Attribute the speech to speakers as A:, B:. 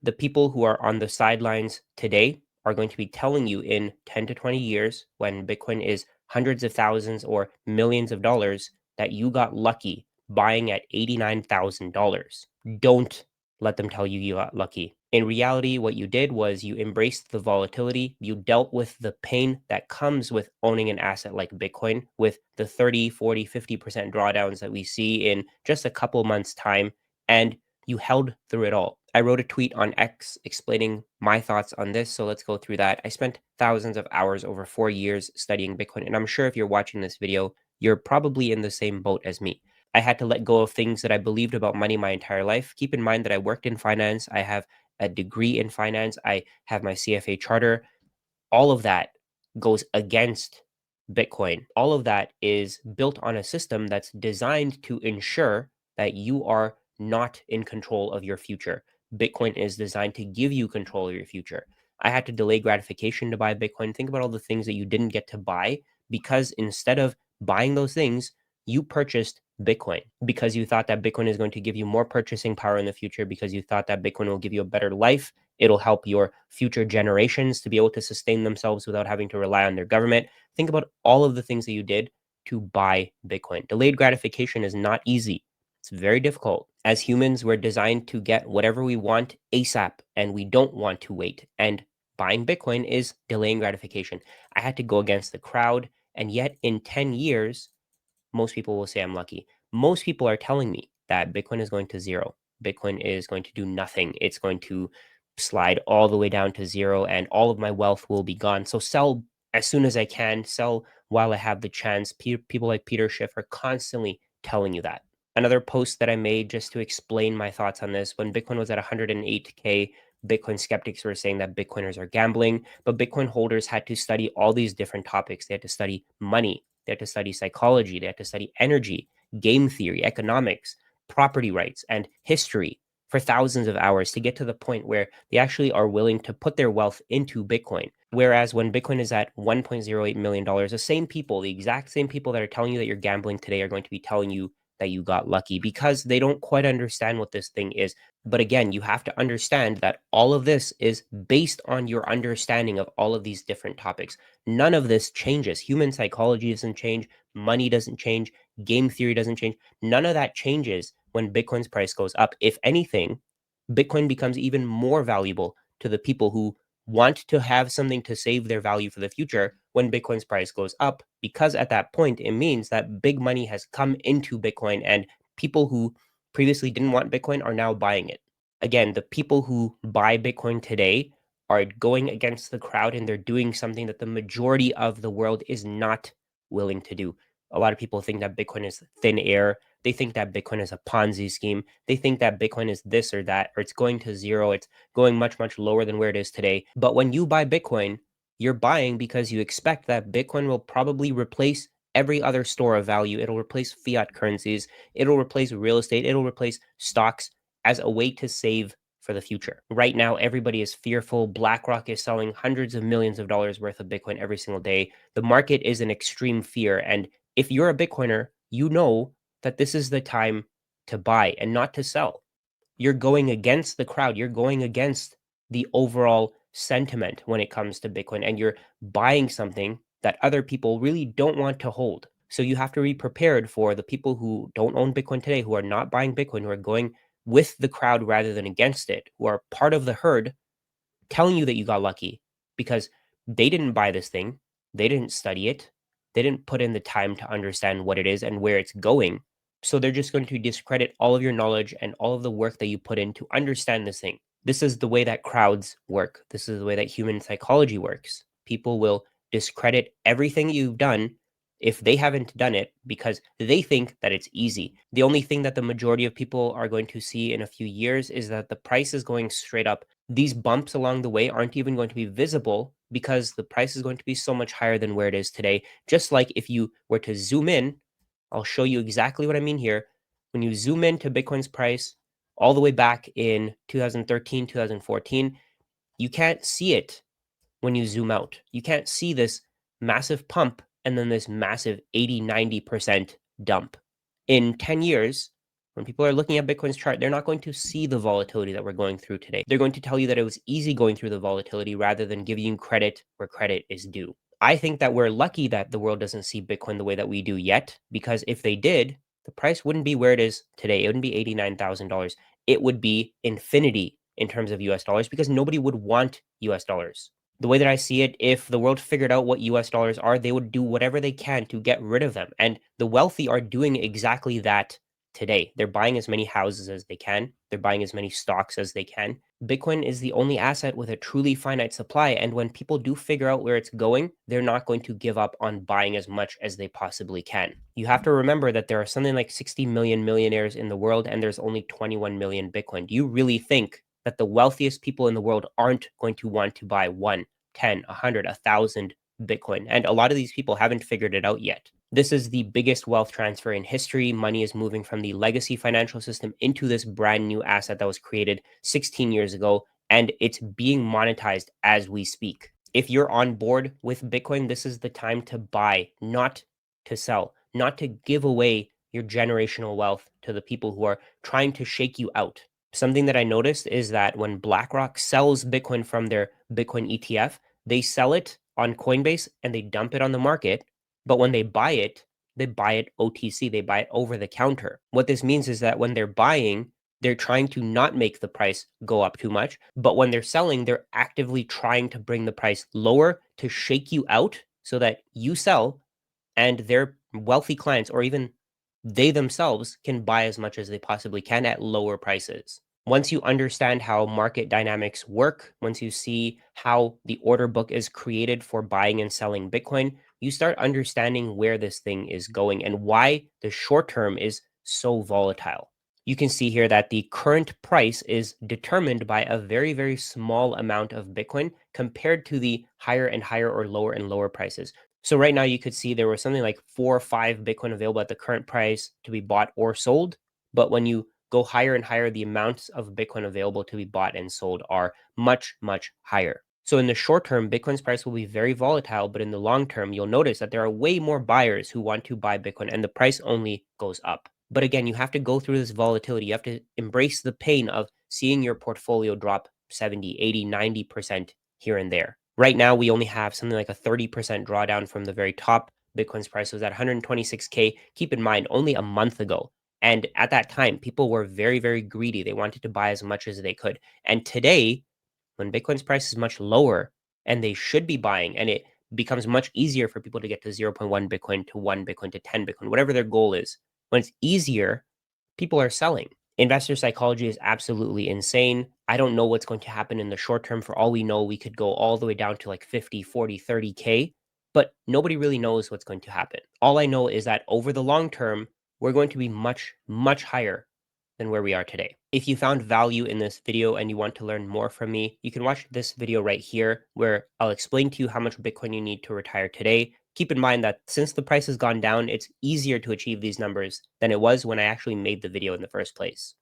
A: The people who are on the sidelines today are going to be telling you in 10 to 20 years when Bitcoin is hundreds of thousands or millions of dollars that you got lucky buying at $89,000. Don't let them tell you you got lucky. In reality, what you did was you embraced the volatility. You dealt with the pain that comes with owning an asset like Bitcoin with the 30, 40, 50% drawdowns that we see in just a couple months' time. And you held through it all. I wrote a tweet on X explaining my thoughts on this, so let's go through that. I spent thousands of hours over 4 years studying Bitcoin, and I'm sure if you're watching this video, you're probably in the same boat as me. I had to let go of things that I believed about money my entire life. Keep in mind that I worked in finance. I have a degree in finance. I have my CFA charter. All of that goes against Bitcoin. All of that is built on a system that's designed to ensure that you are not in control of your future. Bitcoin is designed to give you control of your future. I had to delay gratification to buy Bitcoin. Think about all the things that you didn't get to buy because instead of buying those things, you purchased Bitcoin because you thought that Bitcoin is going to give you more purchasing power in the future, because you thought that Bitcoin will give you a better life. It'll help your future generations to be able to sustain themselves without having to rely on their government. Think about all of the things that you did to buy Bitcoin. Delayed gratification is not easy. It's very difficult. As humans, we're designed to get whatever we want ASAP, and we don't want to wait. And buying Bitcoin is delaying gratification. I had to go against the crowd, and yet in 10 years, most people will say I'm lucky. Most people are telling me that Bitcoin is going to zero. Bitcoin is going to do nothing. It's going to slide all the way down to zero and all of my wealth will be gone. So sell as soon as I can, sell while I have the chance. People like Peter Schiff are constantly telling you that. Another post that I made just to explain my thoughts on this, when Bitcoin was at 108K, Bitcoin skeptics were saying that Bitcoiners are gambling, but Bitcoin holders had to study all these different topics. They had to study money, they had to study psychology, they had to study energy, game theory, economics, property rights, and history for thousands of hours to get to the point where they actually are willing to put their wealth into Bitcoin. Whereas when Bitcoin is at $1.08 million, the same people, the exact same people that are telling you that you're gambling today are going to be telling you that you got lucky because they don't quite understand what this thing is. But again, you have to understand that all of this is based on your understanding of all of these different topics. None of this changes. Human psychology doesn't change. Money doesn't change. Game theory doesn't change. None of that changes when Bitcoin's price goes up. If anything, Bitcoin becomes even more valuable to the people who want to have something to save their value for the future when Bitcoin's price goes up, because at that point, it means that big money has come into Bitcoin and people who previously didn't want Bitcoin are now buying it. Again, the people who buy Bitcoin today are going against the crowd and they're doing something that the majority of the world is not willing to do. A lot of people think that Bitcoin is thin air. They think that Bitcoin is a Ponzi scheme. They think that Bitcoin is this or that, or it's going to zero. It's going much, much lower than where it is today. But when you buy Bitcoin, you're buying because you expect that Bitcoin will probably replace every other store of value. It'll replace fiat currencies. It'll replace real estate. It'll replace stocks as a way to save for the future. Right now, everybody is fearful. BlackRock is selling hundreds of millions of dollars worth of Bitcoin every single day. The market is in extreme fear. And if you're a Bitcoiner, you know that this is the time to buy and not to sell. You're going against the crowd. You're going against the overall sentiment when it comes to Bitcoin, and you're buying something that other people really don't want to hold. So you have to be prepared for the people who don't own Bitcoin today, who are not buying Bitcoin, who are going with the crowd rather than against it, who are part of the herd, telling you that you got lucky because they didn't buy this thing, they didn't study it, they didn't put in the time to understand what it is and where it's going. So they're just going to discredit all of your knowledge and all of the work that you put in to understand this thing. This is the way that crowds work. This is the way that human psychology works. People will discredit everything you've done if they haven't done it because they think that it's easy. The only thing that the majority of people are going to see in a few years is that the price is going straight up. These bumps along the way aren't even going to be visible because the price is going to be so much higher than where it is today. Just like if you were to zoom in, I'll show you exactly what I mean here. When you zoom into Bitcoin's price all the way back in 2013, 2014, you can't see it when you zoom out. You can't see this massive pump and then this massive 80, 90% dump. In 10 years, When people are looking at Bitcoin's chart, they're not going to see the volatility that we're going through today. They're going to tell you that it was easy going through the volatility rather than giving you credit where credit is due. I think that we're lucky that the world doesn't see Bitcoin the way that we do yet, because if they did, the price wouldn't be where it is today. It wouldn't be $89,000. It would be infinity in terms of US dollars, because nobody would want US dollars. The way that I see it, if the world figured out what US dollars are, they would do whatever they can to get rid of them. And the wealthy are doing exactly that today. They're buying as many houses as they can. They're buying as many stocks as they can. Bitcoin is the only asset with a truly finite supply. And when people do figure out where it's going, they're not going to give up on buying as much as they possibly can. You have to remember that there are something like 60 million millionaires in the world, and there's only 21 million Bitcoin. Do you really think that the wealthiest people in the world aren't going to want to buy 1, 10, 100, 1,000 Bitcoin? And a lot of these people haven't figured it out yet. This is the biggest wealth transfer in history. Money is moving from the legacy financial system into this brand new asset that was created 16 years ago, and it's being monetized as we speak. If you're on board with Bitcoin, this is the time to buy, not to sell, not to give away your generational wealth to the people who are trying to shake you out. Something that I noticed is that when BlackRock sells Bitcoin from their Bitcoin ETF, they sell it on Coinbase and they dump it on the market. But when they buy it OTC, they buy it over the counter. What this means is that when they're buying, they're trying to not make the price go up too much. But when they're selling, they're actively trying to bring the price lower to shake you out so that you sell and their wealthy clients, or even they themselves, can buy as much as they possibly can at lower prices. Once you understand how market dynamics work, once you see how the order book is created for buying and selling Bitcoin, you start understanding where this thing is going and why the short term is so volatile. You can see here that the current price is determined by a very, very small amount of Bitcoin compared to the higher and higher or lower and lower prices. So right now you could see there was something like 4 or 5 Bitcoin available at the current price to be bought or sold. But when you go higher and higher, the amounts of Bitcoin available to be bought and sold are much, much higher. So in the short term, Bitcoin's price will be very volatile, but in the long term, you'll notice that there are way more buyers who want to buy Bitcoin, and the price only goes up. But again, you have to go through this volatility. You have to embrace the pain of seeing your portfolio drop 70, 80, 90% here and there. Right now, we only have something like a 30% drawdown from the very top. Bitcoin's price was at 126K. Keep in mind, only a month ago. And at that time, people were very, very greedy. They wanted to buy as much as they could. And today, when Bitcoin's price is much lower and they should be buying, and it becomes much easier for people to get to 0.1 Bitcoin to 1 Bitcoin to 10 Bitcoin, whatever their goal is, when it's easier, people are selling. Investor psychology is absolutely insane. I don't know what's going to happen in the short term. For all we know, we could go all the way down to like 50, 40, 30K, but nobody really knows what's going to happen. All I know is that over the long term, we're going to be much, much higher than where we are today. If you found value in this video and you want to learn more from me, you can watch this video right here where I'll explain to you how much Bitcoin you need to retire today. Keep in mind that since the price has gone down, it's easier to achieve these numbers than it was when I actually made the video in the first place.